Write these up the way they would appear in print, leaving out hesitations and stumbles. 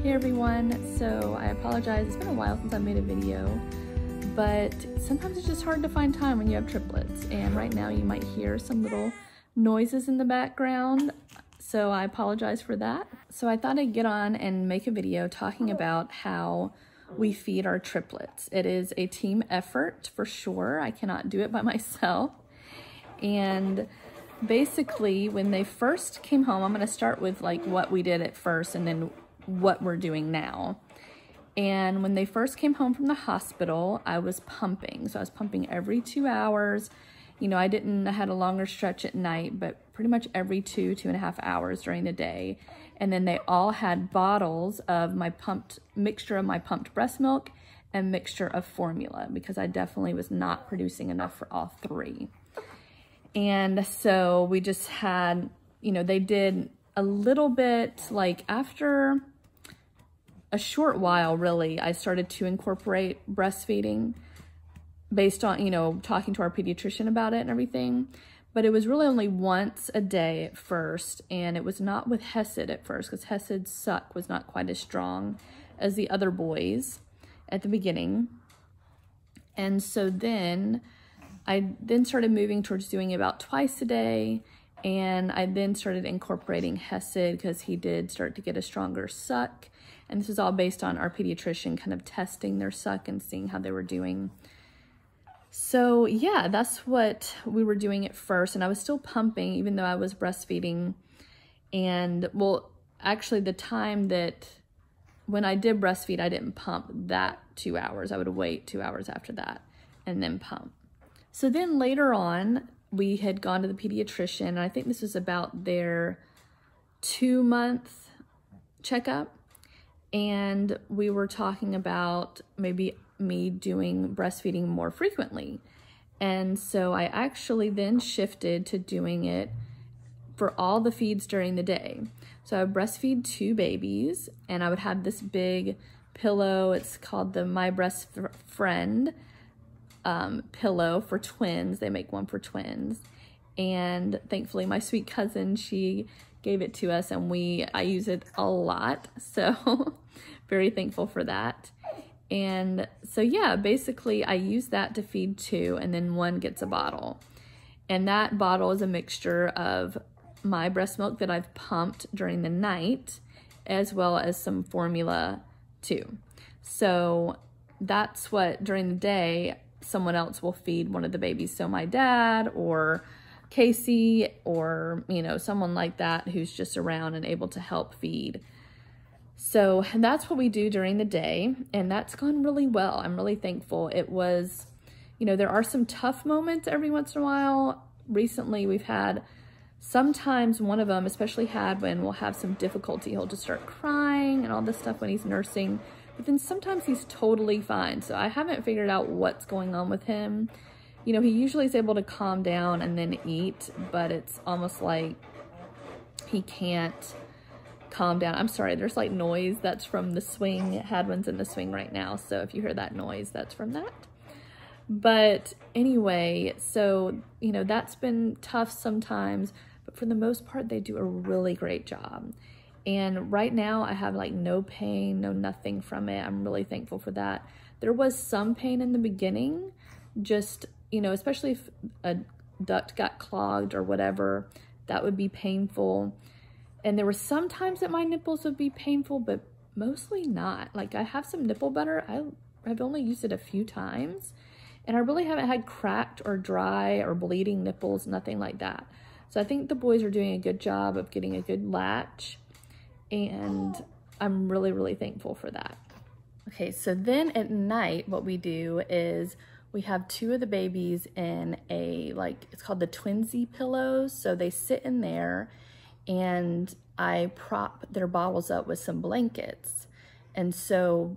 Hey everyone, so I apologize, it's been a while since I made a video, but sometimes it's just hard to find time when you have triplets, and right now you might hear some little noises in the background, so I apologize for that. So I thought I'd get on and make a video talking about how we feed our triplets. It is a team effort for sure. I cannot do it by myself. And basically when they first came home, I'm going to start with like what we did at first and then what we're doing now. And when they first came home from the hospital, I was pumping. So I was pumping every 2 hours. You know, I had a longer stretch at night, but pretty much every 2.5 hours during the day. And then they all had bottles of my mixture of my pumped breast milk and mixture of formula, because I definitely was not producing enough for all three. And so we just had, you know, they did a little bit, like after a short while, really, I started to incorporate breastfeeding based on, you know, talking to our pediatrician about it and everything. But it was really only once a day at first, and it was not with Hesed at first, because Hesed's suck was not quite as strong as the other boys at the beginning. And so then I started moving towards doing about twice a day, and I then started incorporating Hesed because he did start to get a stronger suck. And this is all based on our pediatrician kind of testing their suck and seeing how they were doing. So yeah, that's what we were doing at first. And I was still pumping even though I was breastfeeding. And well, actually the time that when I did breastfeed, I didn't pump that 2 hours. I would wait 2 hours after that and then pump. So then later on, we had gone to the pediatrician, and I think this was about their 2-month checkup. And we were talking about maybe me doing breastfeeding more frequently. And so I actually then shifted to doing it for all the feeds during the day. So I would breastfeed 2 babies, and I would have this big pillow. It's called the My Breast Friend pillow for twins. They make one for twins. And thankfully my sweet cousin, she gave it to us, and I use it a lot. So very thankful for that. And so yeah, basically I use that to feed 2, and then 1 gets a bottle. And that bottle is a mixture of my breast milk that I've pumped during the night, as well as some formula too. So that's what during the day, someone else will feed one of the babies. So my dad or Casey or, you know, someone like that who's just around and able to help feed. So that's what we do during the day, and that's gone really well. I'm really thankful. It was, you know, there are some tough moments every once in a while. Recently we've had, sometimes one of them, especially when we'll have some difficulty, he'll just start crying and all this stuff when he's nursing, but then sometimes he's totally fine. So I haven't figured out what's going on with him. You know, he usually is able to calm down and then eat, but it's almost like he can't calm down. I'm sorry, there's like noise that's from the swing. Hadwin's in the swing right now, so if you hear that noise, that's from that. But anyway, so, you know, that's been tough sometimes, but for the most part, they do a really great job. And right now I have like no pain, no nothing from it. I'm really thankful for that. There was some pain in the beginning, just, you know, especially if a duct got clogged or whatever, that would be painful. And there were some times that my nipples would be painful, but mostly not. Like I have some nipple butter. I've only used it a few times, and I really haven't had cracked or dry or bleeding nipples, nothing like that. So I think the boys are doing a good job of getting a good latch, and I'm really, really thankful for that. Okay, so then at night, what we do is we have 2 of the babies in a, like, it's called the twinsy pillows. So they sit in there, and I prop their bottles up with some blankets. And so,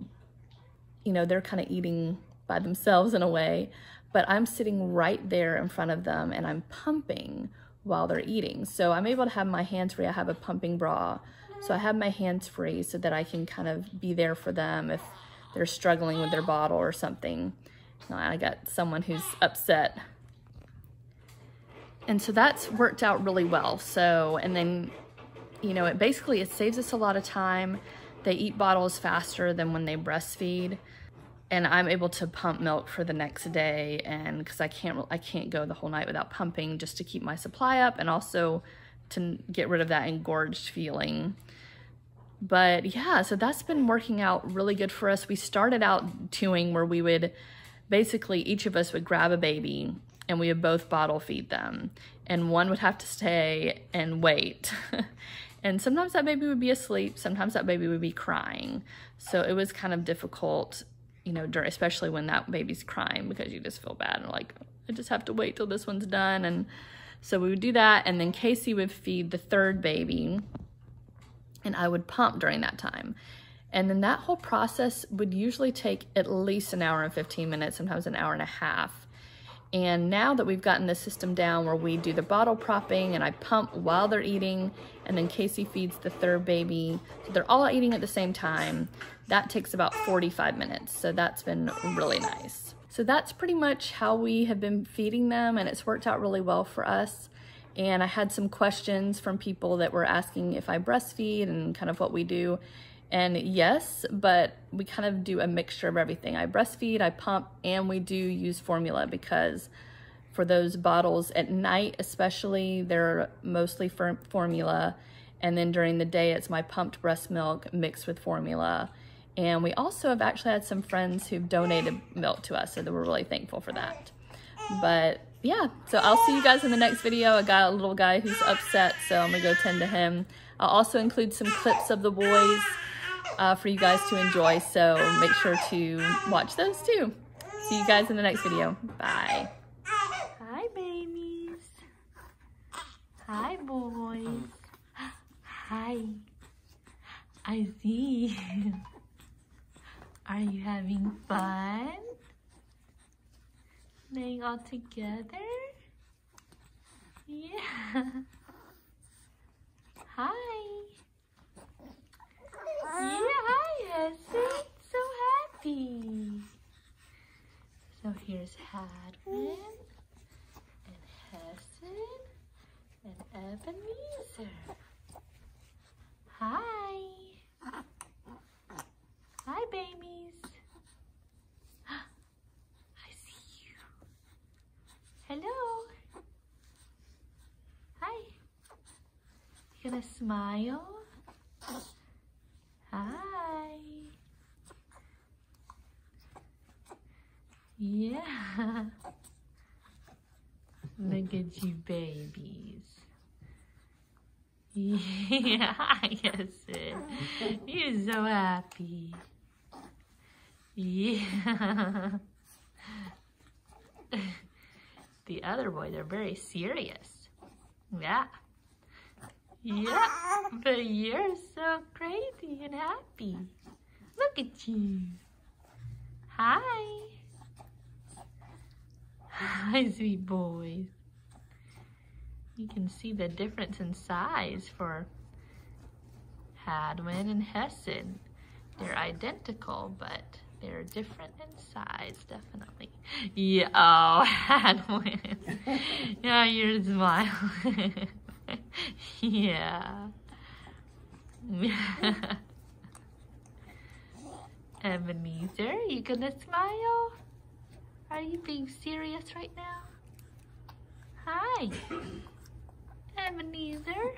you know, they're kind of eating by themselves in a way, but I'm sitting right there in front of them, and I'm pumping while they're eating. So I'm able to have my hands free. I have a pumping bra, so I have my hands free so that I can kind of be there for them if they're struggling with their bottle or something. Now I got someone who's upset. And so that's worked out really well. So, and then, you know, it saves us a lot of time. they eat bottles faster than when they breastfeed. And I'm able to pump milk for the next day, and because I can't go the whole night without pumping, just to keep my supply up and also to get rid of that engorged feeling. But yeah, so that's been working out really good for us. We started out doing where we would basically, each of us would grab a baby and we would both bottle feed them, and one would have to stay and wait. And sometimes that baby would be asleep, sometimes that baby would be crying. So it was kind of difficult, you know, especially when that baby's crying, because you just feel bad and like, I just have to wait till this one's done. And so we would do that, and then Casey would feed the third baby and I would pump during that time. And then that whole process would usually take at least an hour and 15 minutes, sometimes an hour and a half. And now that we've gotten the system down where we do the bottle propping and I pump while they're eating, and then Casey feeds the third baby, so they're all eating at the same time, that takes about 45 minutes. So that's been really nice. So that's pretty much how we have been feeding them, and it's worked out really well for us. And I had some questions from people that were asking if I breastfeed and kind of what we do. And yes, but we kind of do a mixture of everything. I breastfeed, I pump, and we do use formula, because for those bottles at night especially, they're mostly formula. And then during the day, it's my pumped breast milk mixed with formula. And we also have actually had some friends who've donated milk to us, so we're really thankful for that. But yeah, so I'll see you guys in the next video. I got a little guy who's upset, so I'm gonna go tend to him. I'll also include some clips of the boys for you guys to enjoy, so make sure to watch those too. See you guys in the next video. Bye. Hi, babies. Hi, boys. Hi. I see. Are you having fun? Playing all together? Yeah. Hi. Yeah, hi, Hessie. So happy. So here's Hadwin and Hessen and Ebenezer. Hi. Hi, babies. I see you. Hello. Hi. You gonna smile? Hi. Yeah. Look at you babies. Yeah, yes. You're so happy. Yeah. The other boys are very serious. Yeah. Yeah, but you're so crazy and happy. Look at you. Hi. Hi, sweet boys. You can see the difference in size for Hadwin and Hessen. They're identical, but they're different in size, definitely. Yeah, oh, Hadwin. Yeah, you're smiling. Yeah. Ebenezer, you gonna smile? Are you being serious right now? Hi. Ebenezer.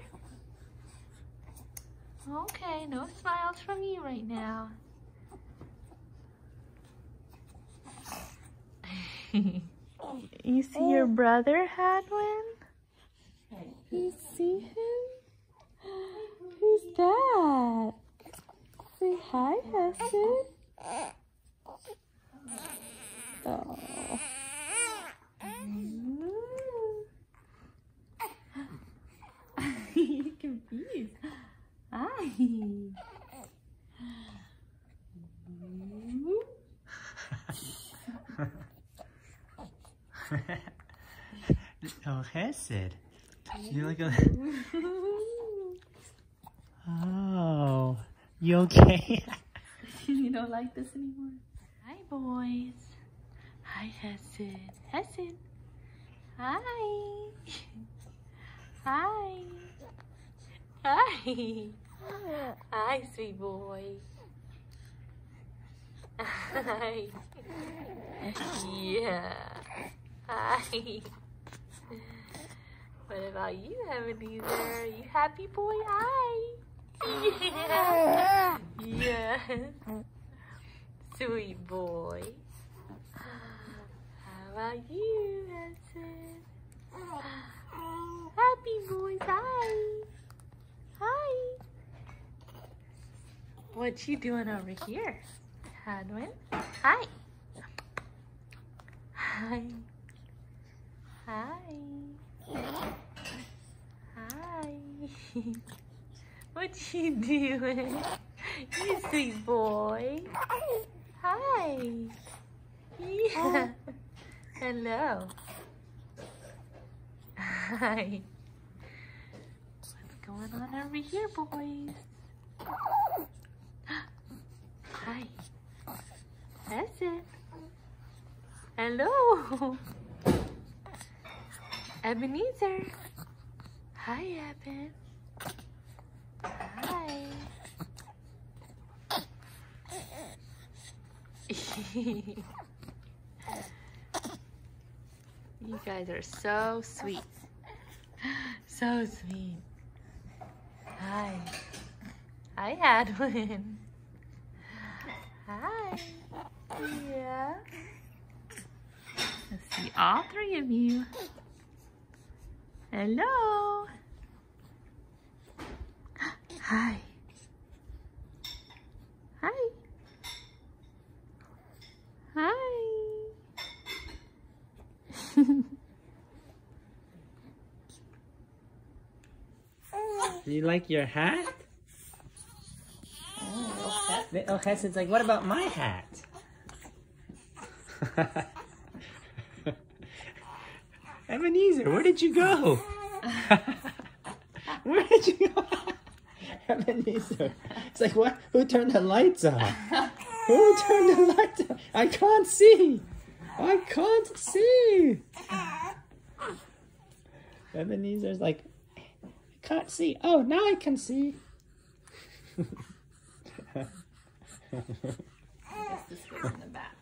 Okay, no smiles from you right now. You see your brother, Hadwin? You see him? Who's that? Say hi, Hessen. Oh. You're confused. Hi. Oh, Hesed. You like a... Oh, you okay? You don't like this anymore? Hi, boys. Hi, Hesed. Hesed. Hi. Hi. Hi. Hi, sweet boy. Hi. Yeah. Hi. What about you, Ebenezer? You happy boy? Hi. Yeah. Yeah. Sweet boy. How about you, Hudson? Happy boys. Hi. Hi. What you doing over here, Hadwin? Hi. Hi. Hi. Hi. What you doing? You sweet boy. Hi. Yeah. Hello. Hi. What's going on over here, boys? Hi. That's it. Hello. Ebenezer. Hi, Eben. Hi. You guys are so sweet. So sweet. Hi. Hi, Hadwin. Hi. Yeah. Let's see all three of you. Hello. Hi. Hi. Hi. Do you like your hat? Oh, Hessed's like, what about my hat? Ebenezer, where did you go? Where did you go? Ebenezer. It's like, what? Who turned the lights off? Who turned the lights off? I can't see. I can't see. Ebenezer's like, I can't see. Oh, now I can see. In the back.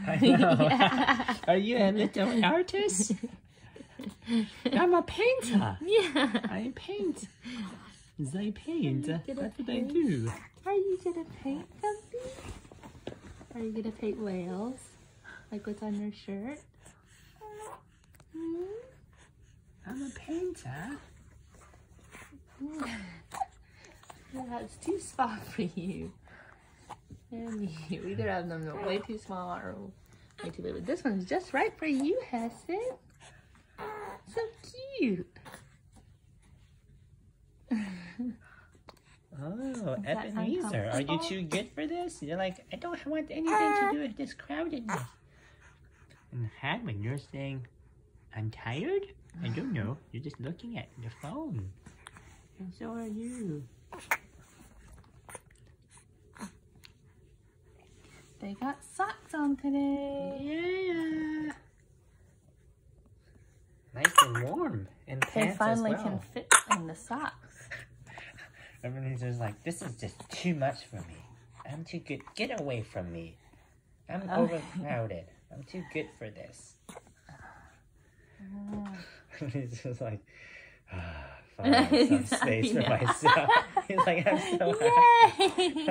I know. Yeah. Are you a little artist? I'm a painter. Yeah. I paint. I paint. That's what I do. Are you gonna paint something? Are you gonna paint whales? Like what's on your shirt? I'm a painter. Yeah, it's too small for you. And you either have them way too small or way too big. But this one's just right for you, Hesed. So cute. Oh, Ebenezer, are you too good for this? You're like, I don't want anything to do with this crowdedness. And Hadwin, you're saying, I'm tired? I don't know. You're just looking at the phone. And so are you. They got socks on today. Yeah. Nice and warm. And They pants finally as well. can fit in the socks. Ebenezer's like, this is just too much for me. I'm too good. Get away from me. I'm overcrowded. I'm too good for this. Ebenezer's like, finally some space for myself. He's like, I'm so happy.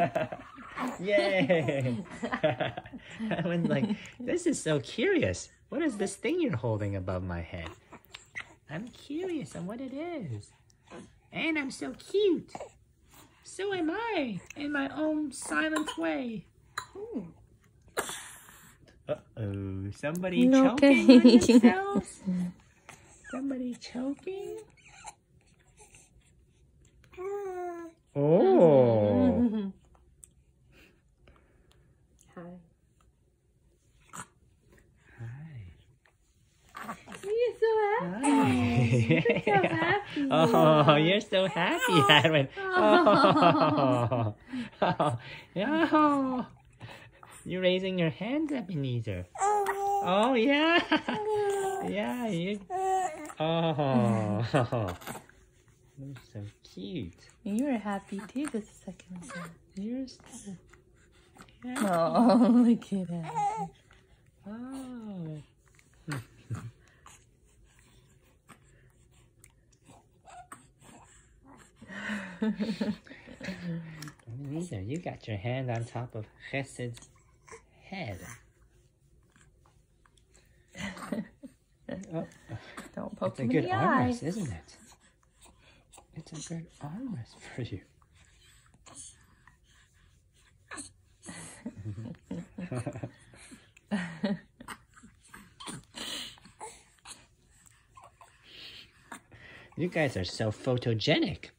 Yay! I was like, this is so curious. What is this thing you're holding above my head? I'm curious on what it is. And I'm so cute. So am I, in my own silent way. Uh-oh, somebody choking on themselves? Somebody choking? Oh. You're so happy. You're so happy. Oh, you're so happy, Hadwin. Oh. Oh. Oh. You're raising your hands, Ebenezer. Oh, yeah. Yeah, you. Oh. You're so cute. You were happy too just a second ago. You're so happy. Oh, look at that. Oh. Neither. You got your hand on top of Chesed's head. Oh. Don't poke It's a him good in the armrest, eye. isn't it? It's a good armrest for you. You guys are so photogenic.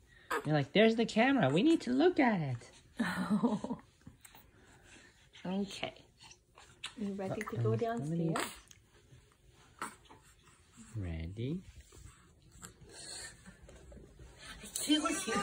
You're like, there's the camera. We need to look at it. Oh. Okay. You ready to go downstairs? Ready? I killed you.